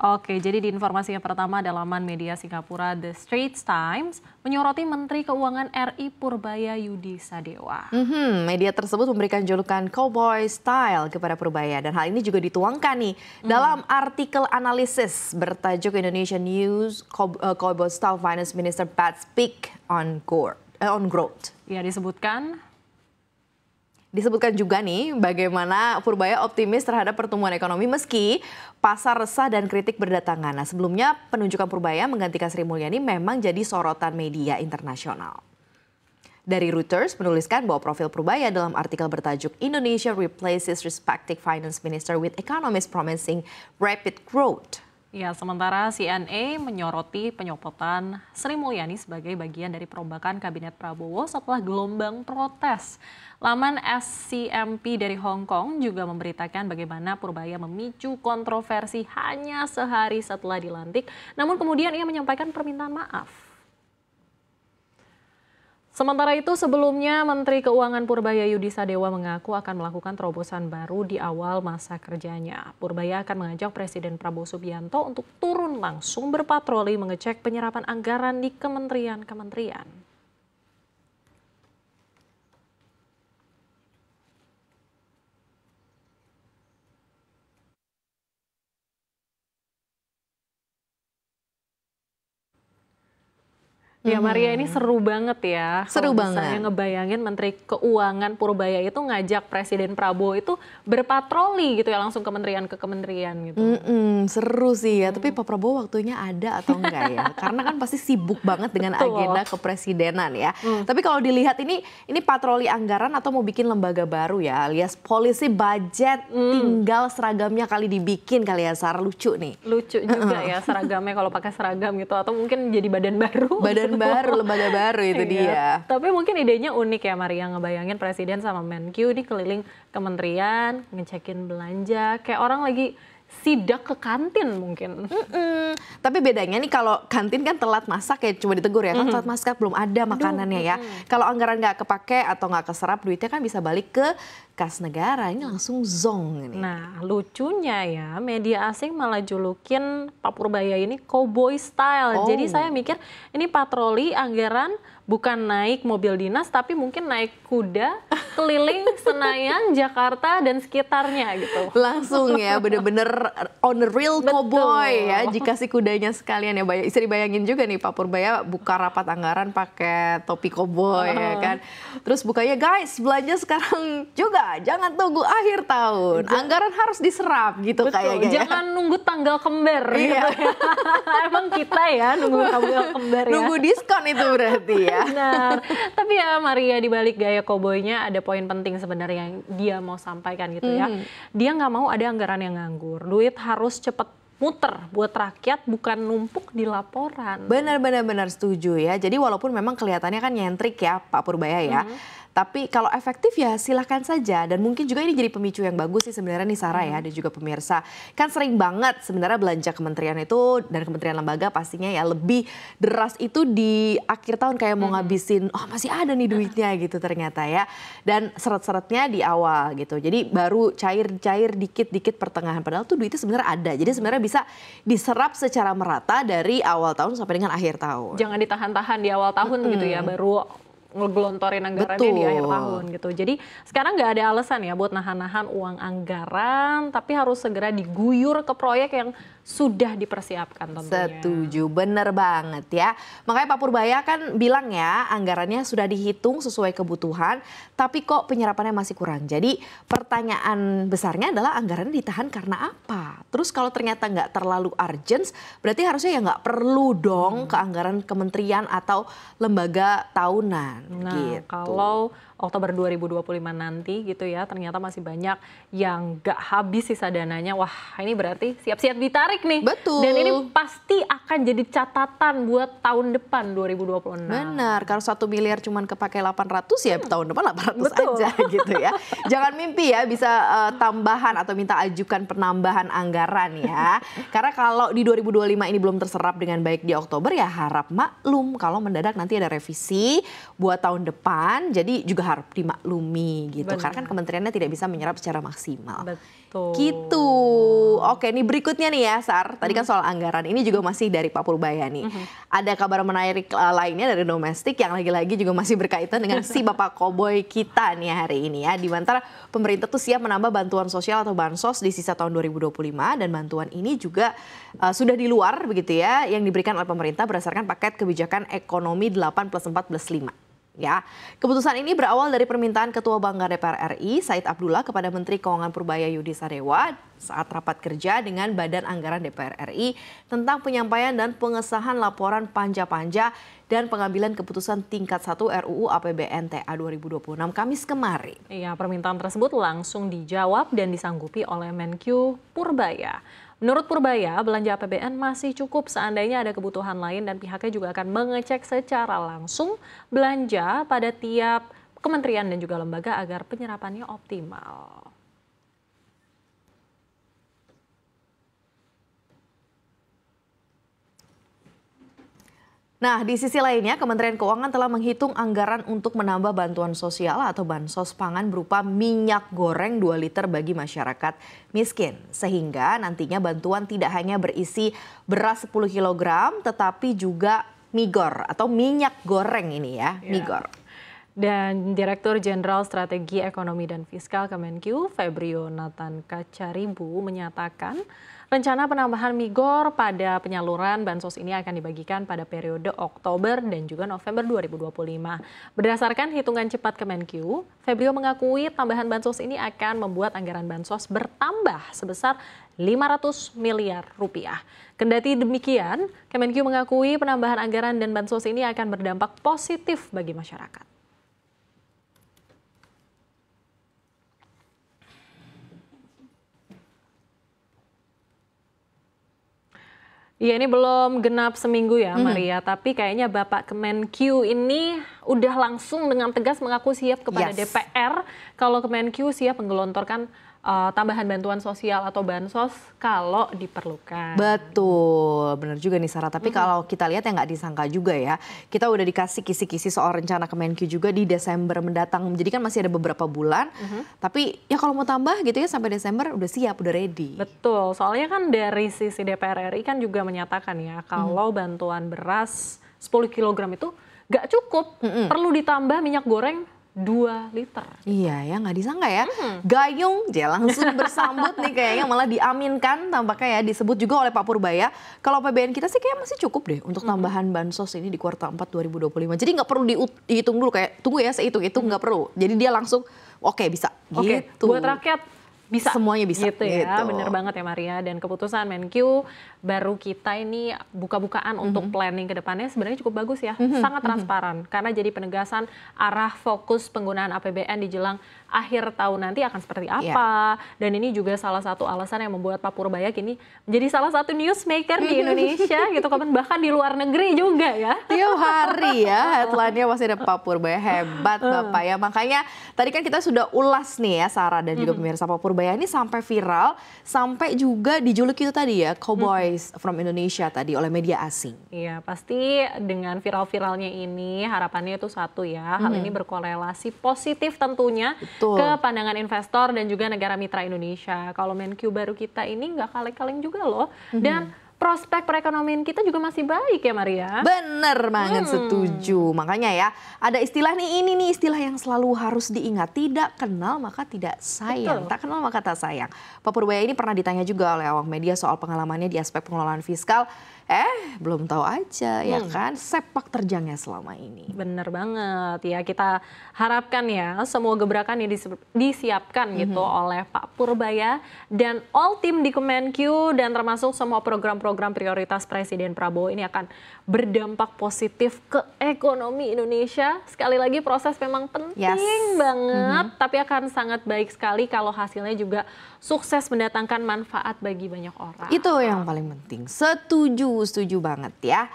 Oke, jadi di informasi yang pertama ada laman media Singapura The Straits Times menyoroti Menteri Keuangan RI Purbaya Yudi Sadewa. Media tersebut memberikan julukan cowboy style kepada Purbaya dan hal ini juga dituangkan nih dalam artikel analisis bertajuk Indonesian News Cowboy Style Finance Minister Pat Speak on Growth. Ya, Disebutkan juga nih bagaimana Purbaya optimis terhadap pertumbuhan ekonomi meski pasar resah dan kritik berdatangan. Nah, sebelumnya penunjukan Purbaya menggantikan Sri Mulyani memang jadi sorotan media internasional. Dari Reuters menuliskan bahwa profil Purbaya dalam artikel bertajuk Indonesia Replaces Respective Finance Minister with Economists Promising Rapid Growth. Ya, sementara CNA menyoroti penyopotan Sri Mulyani sebagai bagian dari perombakan Kabinet Prabowo setelah gelombang protes. Laman SCMP dari Hong Kong juga memberitakan bagaimana Purbaya memicu kontroversi hanya sehari setelah dilantik, namun kemudian ia menyampaikan permintaan maaf. Sementara itu sebelumnya Menteri Keuangan Purbaya Yudi Sadewa mengaku akan melakukan terobosan baru di awal masa kerjanya. Purbaya akan mengajak Presiden Prabowo Subianto untuk turun langsung berpatroli mengecek penyerapan anggaran di kementerian-kementerian. Ya Maria, ini seru banget ya. Seru banget. Saya ngebayangin Menteri Keuangan Purbaya itu ngajak Presiden Prabowo itu berpatroli gitu ya, langsung kementerian ke kementerian gitu. Seru sih ya, tapi Pak Prabowo waktunya ada atau enggak ya? Karena kan pasti sibuk banget dengan agenda kepresidenan ya. Tapi kalau dilihat ini patroli anggaran atau mau bikin lembaga baru ya, alias polisi budget, tinggal seragamnya kali dibikin kali ya, Sarah, lucu nih. Lucu juga ya seragamnya kalau pakai seragam gitu, atau mungkin jadi badan baru. Baru, lembaga baru itu dia. Tapi mungkin idenya unik ya Maria, ngebayangin Presiden sama Menkyu ini keliling kementerian, ngecekin belanja, kayak orang lagi sidak ke kantin mungkin. Tapi bedanya nih kalau kantin kan telat masak ya, coba ditegur ya, kan telat masak belum ada makanannya ya. Kalau anggaran nggak kepake atau nggak keserap, duitnya kan bisa balik ke kas negara, ini langsung zong ini. Nah, lucunya ya, media asing malah julukin Pak Purbaya ini cowboy style. Jadi saya mikir ini patroli anggaran bukan naik mobil dinas, tapi mungkin naik kuda keliling Senayan, Jakarta, dan sekitarnya gitu. Langsung ya, bener-bener on the real cowboy ya, jika si kudanya sekalian ya. Bisa dibayangin juga nih Pak Purbaya buka rapat anggaran pakai topi cowboy ya kan. Terus bukanya, guys belanja sekarang juga, jangan tunggu akhir tahun, anggaran harus diserap gitu kayaknya. Jangan nunggu tanggal kembar gitu ya. Emang kita ya nunggu tanggal kembar ya. Nunggu diskon itu berarti ya. Benar. Tapi ya Maria, di balik gaya koboynya ada poin penting sebenarnya yang dia mau sampaikan gitu ya. Dia nggak mau ada anggaran yang nganggur. Duit harus cepet muter buat rakyat, bukan numpuk di laporan. Benar setuju ya. Jadi walaupun memang kelihatannya kan nyentrik ya Pak Purbaya ya. Tapi kalau efektif ya silahkan saja. Dan mungkin juga ini jadi pemicu yang bagus sih sebenarnya nih Sarah ya, dan juga pemirsa. Kan sering banget sebenarnya belanja kementerian itu dan kementerian lembaga pastinya ya lebih deras itu di akhir tahun, kayak mau ngabisin, oh masih ada nih duitnya gitu ternyata ya. Dan seret-seretnya di awal gitu. Jadi baru cair-cair dikit-dikit pertengahan. Padahal tuh duitnya sebenarnya ada. Jadi sebenarnya bisa diserap secara merata dari awal tahun sampai dengan akhir tahun. Jangan ditahan-tahan di awal tahun gitu ya, baru ngegelontorin anggarannya di akhir tahun gitu. Jadi sekarang nggak ada alasan ya buat nahan-nahan uang anggaran, tapi harus segera diguyur ke proyek yang sudah dipersiapkan tentunya. Setuju, bener banget ya. Makanya Pak Purbaya kan bilang ya, anggarannya sudah dihitung sesuai kebutuhan, tapi kok penyerapannya masih kurang. Jadi pertanyaan besarnya adalah anggarannya ditahan karena apa? Terus kalau ternyata nggak terlalu urgent, berarti harusnya ya nggak perlu dong ke anggaran kementerian atau lembaga tahunan. Nah, gitu. kalau Oktober 2025 nanti gitu ya, ternyata masih banyak yang gak habis sisa dananya. Wah, ini berarti siap-siap ditarik nih. Betul. Dan ini pasti akan jadi catatan buat tahun depan 2026. Benar, kalau 1 miliar cuman kepake 800 ya tahun depan 800 aja gitu ya. Jangan mimpi ya bisa tambahan atau minta ajukan penambahan anggaran ya. Karena kalau di 2025 ini belum terserap dengan baik di Oktober ya harap maklum kalau mendadak nanti ada revisi buat tahun depan. Jadi juga harap dimaklumi gitu. Benar. Karena kan kementeriannya tidak bisa menyerap secara maksimal. Betul. Gitu. Oke, nih berikutnya nih ya, Sar. Tadi kan soal anggaran. Ini juga masih dari Pak Purbaya nih. Ada kabar menarik lainnya dari domestik yang lagi-lagi juga masih berkaitan dengan si Bapak Koboi kita nih hari ini ya. Di mana pemerintah tuh siap menambah bantuan sosial atau bansos di sisa tahun 2025 dan bantuan ini juga sudah di luar begitu ya yang diberikan oleh pemerintah berdasarkan paket kebijakan ekonomi 8+4+5. Ya, keputusan ini berawal dari permintaan Ketua Banggar DPR RI Said Abdullah kepada Menteri Keuangan Purbaya Yudi Sadewa saat rapat kerja dengan Badan Anggaran DPR RI tentang penyampaian dan pengesahan laporan panja-panja dan pengambilan keputusan tingkat 1 RUU APBN TA 2026 Kamis kemarin. Iya, permintaan tersebut langsung dijawab dan disanggupi oleh Menkyu Purbaya. Menurut Purbaya, belanja APBN masih cukup seandainya ada kebutuhan lain dan pihaknya juga akan mengecek secara langsung belanja pada tiap kementerian dan juga lembaga agar penyerapannya optimal. Nah, di sisi lainnya, Kementerian Keuangan telah menghitung anggaran untuk menambah bantuan sosial atau bansos pangan berupa minyak goreng 2 liter bagi masyarakat miskin. Sehingga nantinya bantuan tidak hanya berisi beras 10 kg, tetapi juga migor atau minyak goreng ini ya, migor. Dan Direktur Jenderal Strategi Ekonomi dan Fiskal Kemenkyu, Febrio Nathan Kacaribu, menyatakan rencana penambahan migor pada penyaluran bansos ini akan dibagikan pada periode Oktober dan juga November 2025. Berdasarkan hitungan cepat Kemenkyu, Febrio mengakui tambahan bansos ini akan membuat anggaran bansos bertambah sebesar 500 miliar rupiah. Kendati demikian, Kemenkyu mengakui penambahan anggaran dan bansos ini akan berdampak positif bagi masyarakat. Iya, ini belum genap seminggu ya Maria, tapi kayaknya Bapak Kemenkyu ini udah langsung dengan tegas mengaku siap kepada DPR kalau Kemenkyu siap menggelontorkan tambahan bantuan sosial atau bansos kalau diperlukan. Betul, benar juga nih Sarah. Tapi kalau kita lihat ya nggak disangka juga ya. Kita udah dikasih kisi-kisi soal rencana Kemenkyu juga di Desember mendatang. Jadi kan masih ada beberapa bulan. Tapi ya kalau mau tambah gitu ya sampai Desember udah siap, udah ready. Betul, soalnya kan dari sisi DPR RI kan juga menyatakan ya kalau bantuan beras 10 kg itu nggak cukup. Perlu ditambah minyak goreng 2 liter. Iya ya, nggak disangka ya. Gayung dia langsung bersambut nih kayaknya malah diaminkan tampaknya ya, disebut juga oleh Pak Purbaya. Kalau APBN kita sih kayak masih cukup deh untuk tambahan bansos ini di kuartal 4 2025. Jadi nggak perlu dihitung dulu kayak tunggu ya sehitung-hitung nggak perlu. Jadi dia langsung oke, bisa gitu. Buat rakyat bisa. Semuanya bisa. Gitu ya, bener banget ya Maria. Dan keputusan Menkyu baru kita ini buka-bukaan untuk planning ke depannya sebenarnya cukup bagus ya. Sangat transparan karena jadi penegasan arah fokus penggunaan APBN di jelang akhir tahun nanti akan seperti apa. Dan ini juga salah satu alasan yang membuat Pak Purbaya kini menjadi salah satu newsmaker di Indonesia gitu. Bahkan di luar negeri juga ya. Tiap hari ya headline-nya masih ada Pak Purbaya, hebat Bapak ya. Makanya tadi kan kita sudah ulas nih ya Sarah dan juga pemirsa, Pak Purbaya ini sampai viral, sampai juga dijuluki itu tadi ya, Cowboys from Indonesia tadi oleh media asing. Iya, pasti dengan viral-viralnya ini harapannya itu satu ya, hal ini berkorelasi positif tentunya ke pandangan investor dan juga negara mitra Indonesia. Kalau Menkyu baru kita ini nggak kaleng-kaleng juga loh, dan prospek perekonomian kita juga masih baik ya Maria. Bener banget, setuju. Makanya ya ada istilah ini nih istilah yang selalu harus diingat. Tidak kenal maka tidak sayang. Tak kenal maka tak sayang. Pak Purbaya ini pernah ditanya juga oleh awak media soal pengalamannya di aspek pengelolaan fiskal. Belum tahu aja ya kan sepak terjangnya selama ini. Bener banget ya, kita harapkan ya semua gebrakan yang disiapkan gitu oleh Pak Purbaya dan all team di Kemenkyu dan termasuk semua program-program prioritas Presiden Prabowo ini akan berdampak positif ke ekonomi Indonesia. Sekali lagi proses memang penting banget, tapi akan sangat baik sekali kalau hasilnya juga sukses mendatangkan manfaat bagi banyak orang. Itu yang paling penting. Setuju banget ya.